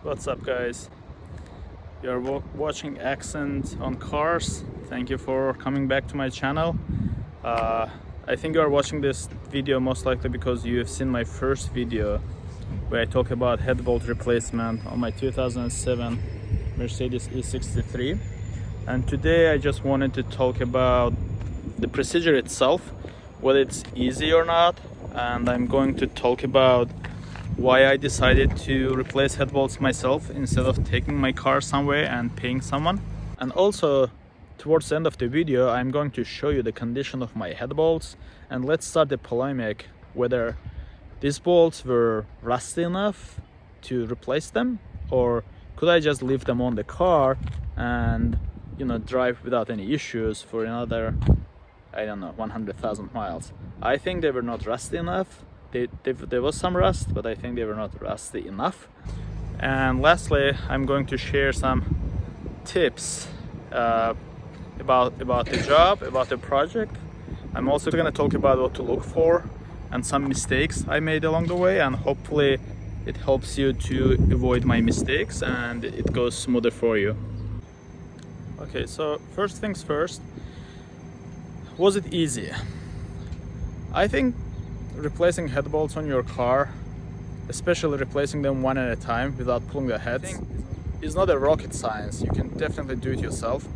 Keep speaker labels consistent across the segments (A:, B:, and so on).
A: What's up, guys? You're watching Accent on Cars. Thank you for coming back to my channel. I think you are watching this video most likely because you have seen my first video where I talk about head bolt replacement on my 2007 Mercedes E63. And today I just wanted to talk about the procedure itself, whether it's easy or not, and I'm going to talk about why I decided to replace head bolts myself instead of taking my car somewhere and paying someone. And also, towards the end of the video, I'm going to show you the condition of my head bolts, and let's start the polemic whether these bolts were rusty enough to replace them, or could I just leave them on the car and drive without any issues for another, I don't know, 100,000 miles. I think they were not rusty enough. There was some rust, but I think they were not rusty enough. And lastly, I'm going to share some tips about the job, about the project. I'm also going to talk about what to look for and some mistakes I made along the way, and hopefully it helps you to avoid my mistakes and it goes smoother for you. Okay, so first things first, was it easy? I think replacing head bolts on your car, especially replacing them one at a time without pulling the heads, is not a rocket science. You can definitely do it yourself.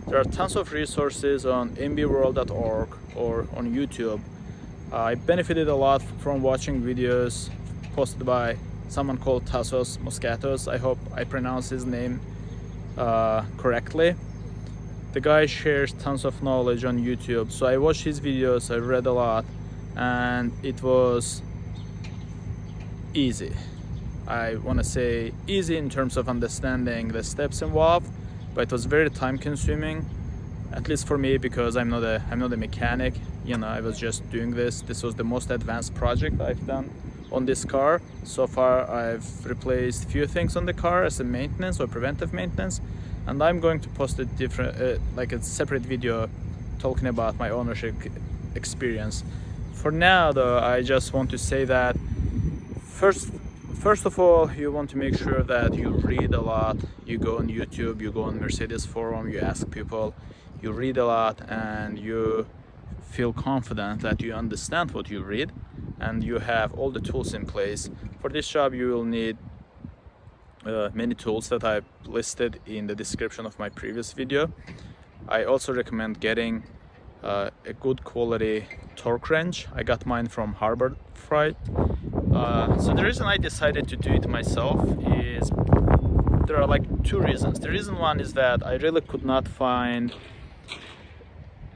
A: There are tons of resources on mbworld.org or on YouTube. I benefited a lot from watching videos posted by someone called Tassos Moscatos. I hope I pronounce his name correctly. The guy shares tons of knowledge on YouTube, so I watched his videos, I read a lot, and it was easy. I want to say easy in terms of understanding the steps involved, but it was very time consuming, at least for me, because I'm not a mechanic. I was just doing this. This was the most advanced project I've done on this car. So far I've replaced few things on the car as a maintenance or preventive maintenance, and I'm going to post a different like a separate video talking about my ownership experience. For now though, I just want to say that first of all, you want to make sure that you read a lot. You go on YouTube, you go on Mercedes forum, you ask people, you read a lot, and you feel confident that you understand what you read and you have all the tools in place. For this job you will need many tools that I've listed in the description of my previous video. I also recommend getting a good quality torque wrench. I got mine from Harbor Freight. So the reason I decided to do it myself is there are like two reasons. The reason one is that I really could not find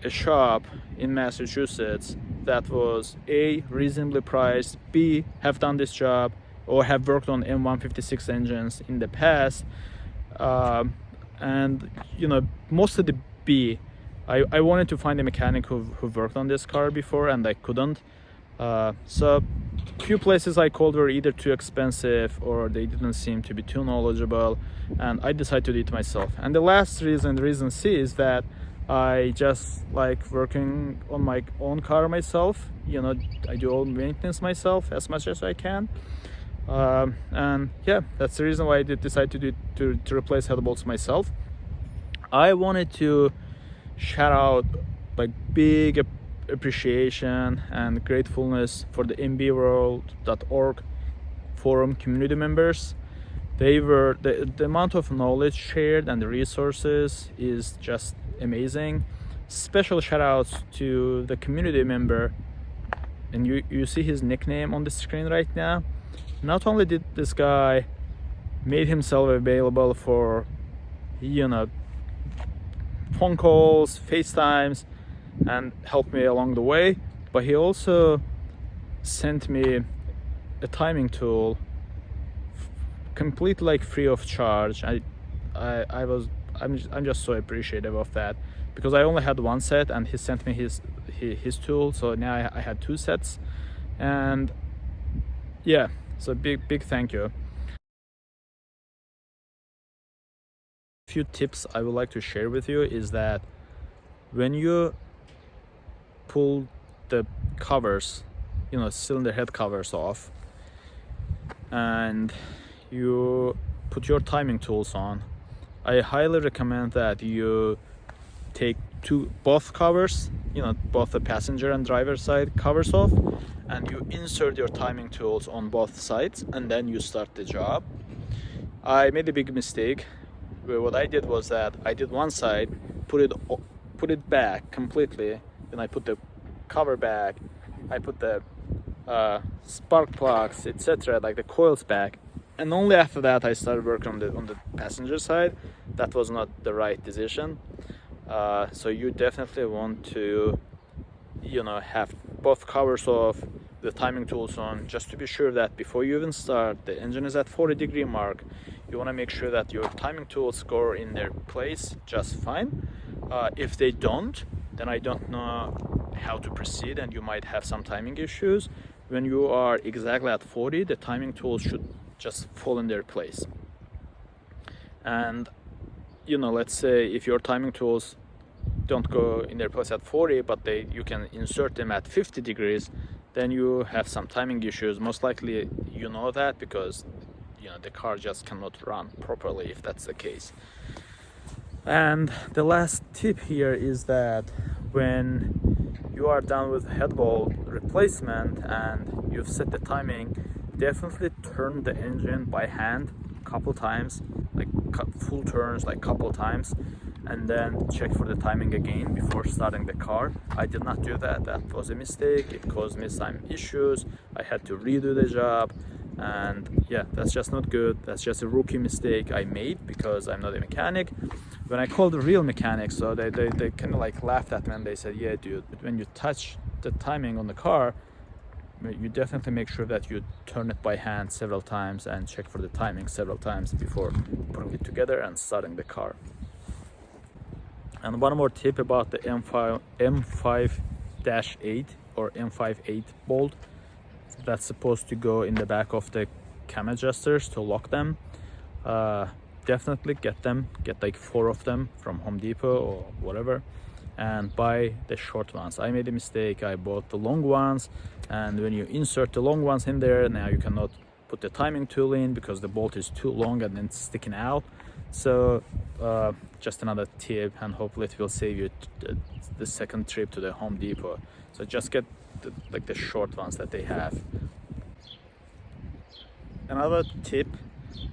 A: a shop in Massachusetts that was A, reasonably priced, B, have done this job or have worked on M156 engines in the past, and most of the B, I wanted to find a mechanic who worked on this car before, and I couldn't. So few places I called were either too expensive or they didn't seem to be too knowledgeable, and I decided to do it myself. And the last reason, reason C, is that I just like working on my own car myself. I do all maintenance myself as much as I can. And yeah, that's the reason why I did decide to replace head bolts myself. I wanted to shout out like big appreciation and gratefulness for the mbworld.org forum community members. They were the amount of knowledge shared and the resources is just amazing. Special shout outs to the community member, and you see his nickname on the screen right now. Not only did this guy made himself available for phone calls, FaceTimes, and helped me along the way, but he also sent me a timing tool completely free of charge. I'm just so appreciative of that, because I only had one set and he sent me his tool, so now I had two sets. And yeah, so big thank you. A few tips I would like to share with you is that when you pull the covers, cylinder head covers off, and you put your timing tools on, I highly recommend that you take both covers, both the passenger and driver side covers off, and you insert your timing tools on both sides, and then you start the job. I made a big mistake. What I did was that I did one side, put it back completely, then I put the cover back, I put the spark plugs, etc., like the coils back, and only after that I started working on the passenger side. That was not the right decision. So you definitely want to have both covers off, the timing tools on, just to be sure that before you even start, the engine is at 40-degree mark. You want to make sure that your timing tools go in their place just fine. If they don't, then I don't know how to proceed, and you might have some timing issues. When you are exactly at 40, the timing tools should just fall in their place. And let's say if your timing tools don't go in their place at 40, but you can insert them at 50 degrees, then you have some timing issues. Most likely that because the car just cannot run properly if that's the case. And the last tip here is that when you are done with head bolt replacement and you've set the timing, definitely turn the engine by hand a couple times, like full turns, like couple times, and then check for the timing again before starting the car. I did not do that. That was a mistake. It caused me some issues. I had to redo the job, and yeah, that's just not good. That's just a rookie mistake I made because I'm not a mechanic. When I called the real mechanics, so they kind of like laughed at me, and they said, yeah dude, but when you touch the timing on the car, you definitely make sure that you turn it by hand several times and check for the timing several times before putting it together and starting the car. And one more tip about the M5-8 or M58 bolt that's supposed to go in the back of the cam adjusters to lock them. Definitely get like 4 of them from Home Depot or whatever, and buy the short ones. I made a mistake. I bought the long ones, and when you insert the long ones in there, now you cannot put the timing tool in because the bolt is too long and then it's sticking out. So just another tip, and hopefully it will save you the second trip to the Home Depot. So just get the short ones that they have. Another tip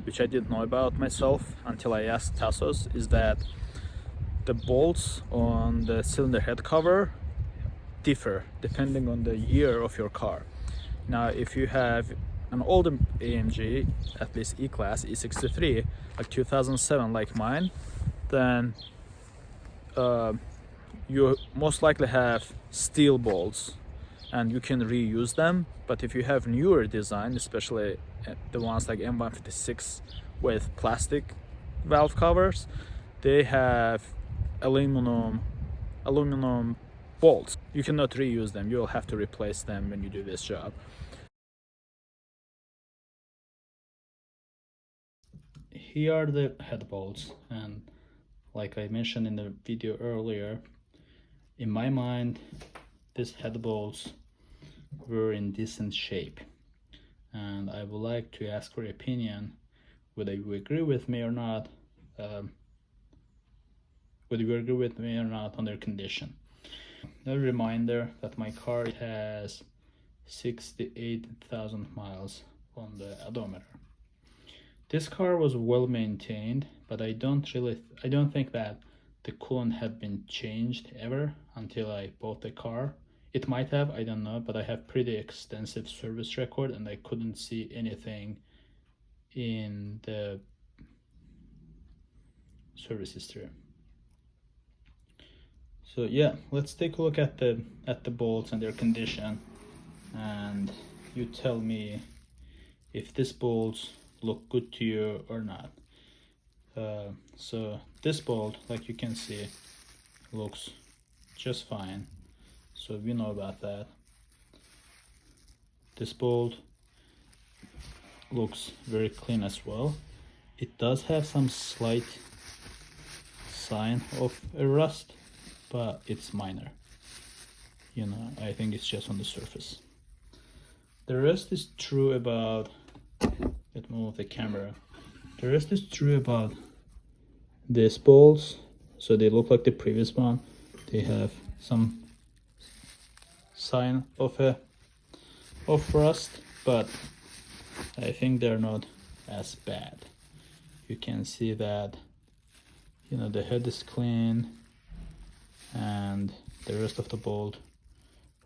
A: which I didn't know about myself until I asked Tassos is that the bolts on the cylinder head cover differ depending on the year of your car. Now if you have an older AMG, at least E-Class, E63, like 2007 like mine, then you most likely have steel bolts and you can reuse them. But if you have newer design, especially the ones like M156 with plastic valve covers, they have aluminum bolts. You cannot reuse them. You'll have to replace them when you do this job. Here are the head bolts, and like I mentioned in the video earlier, in my mind these head bolts were in decent shape, and I would like to ask for your opinion whether you agree with me or not, on their condition. A reminder that my car has 68,000 miles on the odometer. This car was well maintained, but I don't think that the coolant had been changed ever until I bought the car. It might have, I don't know, but I have pretty extensive service record and I couldn't see anything in the service history. So yeah, let's take a look at the bolts and their condition, and you tell me if these bolts look good to you or not. So this bolt, like you can see, looks just fine, so we know about that. This bolt looks very clean as well. It does have some slight sign of a rust, but it's minor. I think it's just on the surface. The rest is true about, let's move the camera. The rest is true about these bolts. So they look like the previous one. They have some sign of rust, but I think they're not as bad. You can see that, you know, the head is clean and the rest of the bolt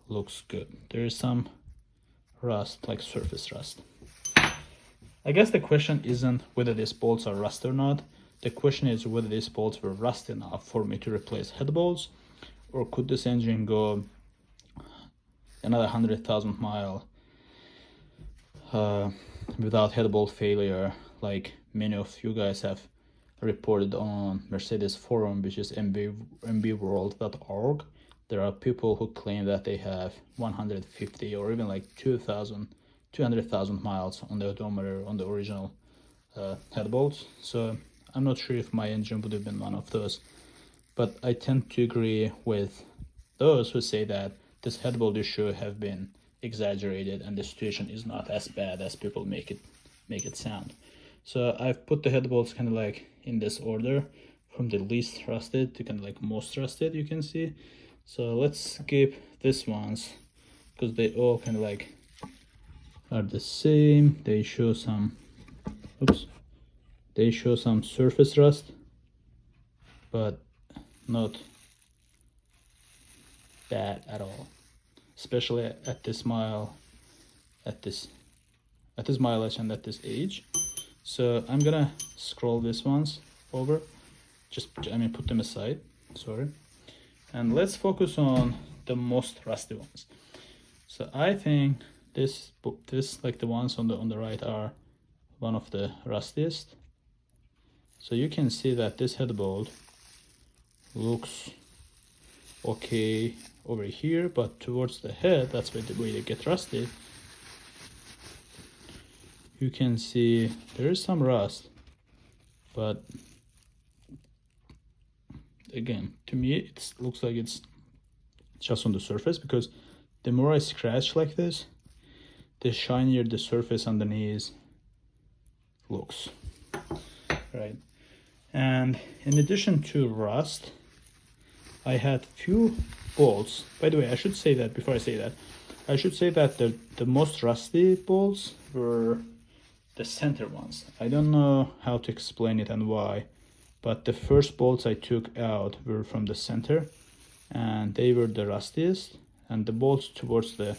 A: looks good. There is some rust, like surface rust. I guess the question isn't whether these bolts are rust or not. The question is whether these bolts were rust enough for me to replace head bolts, or could this engine go another 100,000 miles without head bolt failure, like many of you guys have reported on Mercedes forum, which is mbworld.org. There are people who claim that they have 150 or even like 200,000 miles on the odometer on the original head bolts. So I'm not sure if my engine would have been one of those, but I tend to agree with those who say that this head bolt issue have been exaggerated and the situation is not as bad as people make it sound. So I've put the head bolts kind of like in this order from the least rusted to kind of like most rusted, you can see. So let's skip this ones because they all kind of like are the same. They show some surface rust, but not bad at all, especially at this mileage and at this age. So I'm gonna scroll these ones over, put them aside, sorry, and let's focus on the most rusty ones. So I think this like the ones on the right are one of the rustiest. So you can see that this head bolt looks okay over here, but towards the head, that's where they get rusty. You can see there is some rust, but again, to me it looks like it's just on the surface, because the more I scratch like this, the shinier the surface underneath looks, right? And in addition to rust, I had few bolts. By the way, I should say that before I say that, I should say that the most rusty bolts were the center ones. I don't know how to explain it and why, but the first bolts I took out were from the center and they were the rustiest, and the bolts towards the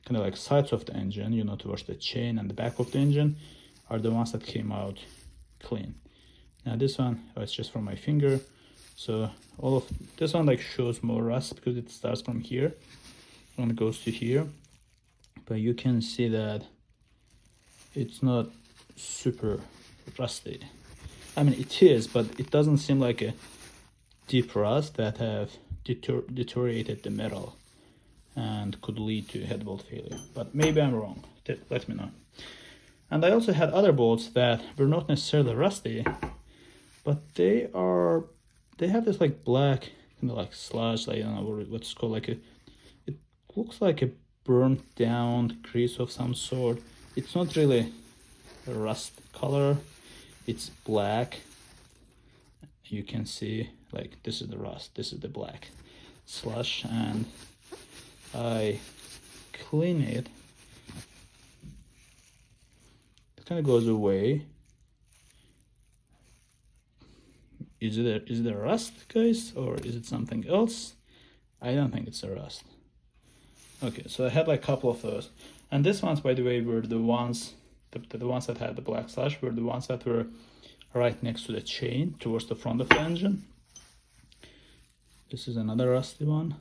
A: kind of like sides of the engine, you know, towards the chain and the back of the engine, are the ones that came out clean. Now this one, it's just from my finger, so all of this one like shows more rust because it starts from here and goes to here, but you can see that it's not super rusty. I mean, it is, but it doesn't seem like a deep rust that have deteriorated the metal and could lead to head bolt failure. But maybe I'm wrong. Let me know. And I also had other bolts that were not necessarily rusty, but they have this like black, kind of like sludge, I don't know what it's called, like it looks like a burnt down grease of some sort. It's not really a rust color, it's black. You can see like this is the rust, this is the black slush, and I clean it. It kind of goes away. Is it a rust, guys, or is it something else? I don't think it's a rust. Okay, so I had like a couple of those, and these ones, by the way, were the ones that had the black slush were the ones that were right next to the chain towards the front of the engine. This is another rusty one,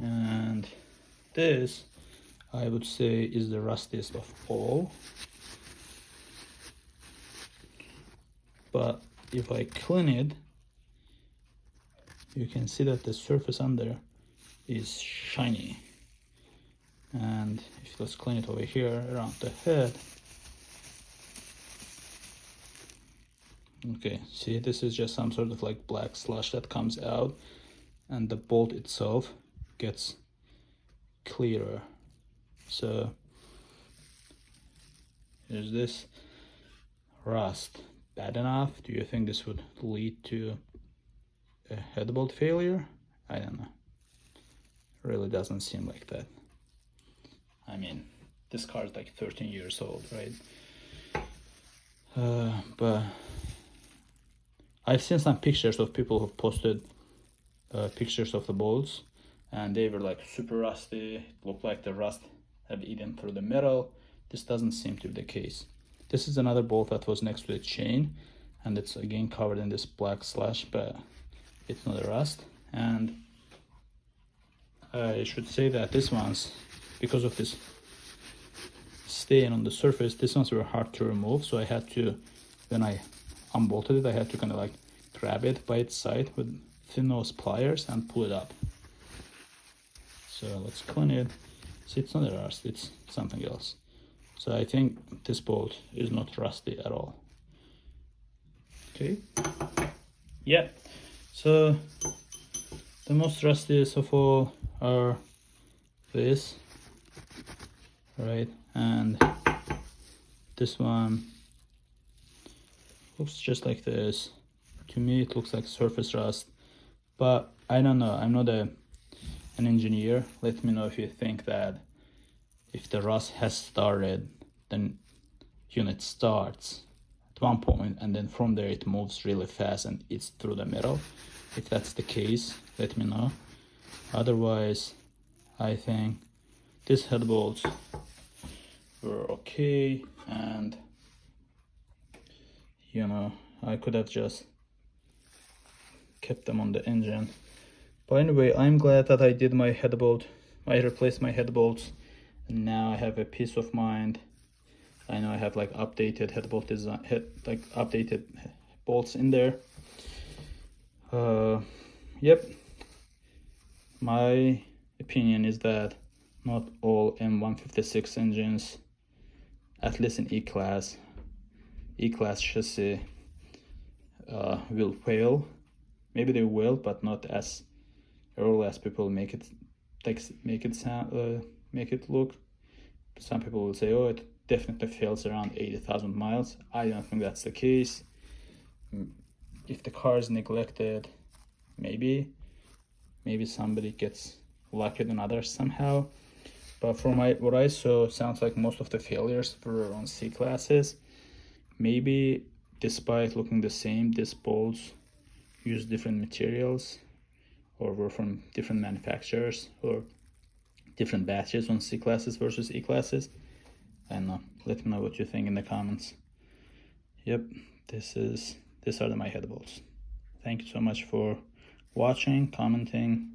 A: and this I would say is the rustiest of all. But if I clean it, you can see that the surface under is shiny. And if let's clean it over here around the head. Okay, see, this is just some sort of like black slush that comes out, and the bolt itself gets clearer. So here's this. rust bad enough? Do you think this would lead to a head bolt failure? I don't know. Really doesn't seem like that. I mean, this car is like 13 years old, right? But I've seen some pictures of people who've posted pictures of the bolts, and they were like super rusty. It looked like the rust had eaten through the metal. This doesn't seem to be the case. This is another bolt that was next to the chain, and it's again covered in this black slush, but it's not a rust. And I should say that this one's, because of this stain on the surface, this ones were hard to remove, so I had to, when I unbolted it, I had to kind of like grab it by its side with thin nose pliers and pull it up. So let's clean it. See, it's not a rust, it's something else. So I think this bolt is not rusty at all. Okay. Yeah. So the most rustiest of all are this, right? And this one looks just like this. To me, it looks like surface rust, but I don't know. I'm not an engineer. Let me know if you think that if the rust has started, then unit starts at one point, and then from there it moves really fast and it's through the metal. If that's the case, let me know. Otherwise, I think these head bolts were okay, and you know, I could have just kept them on the engine. But anyway, I'm glad that I did my head bolt. I replaced my head bolts, and now I have a peace of mind. I know I have like updated head bolt design, updated bolts in there. Yep. My opinion is that not all M156 engines, at least in E-Class chassis, will fail. Maybe they will, but not as early as people make it look. Some people will say, oh, it definitely fails around 80,000 miles. I don't think that's the case. If the car is neglected, maybe somebody gets luckier than others somehow. But from what I saw, it sounds like most of the failures were on C classes. Maybe despite looking the same, these bolts use different materials, or were from different manufacturers, or different batches on C classes versus E classes. I don't know. Let me know what you think in the comments. Yep, these are my head bolts. Thank you so much for watching, commenting,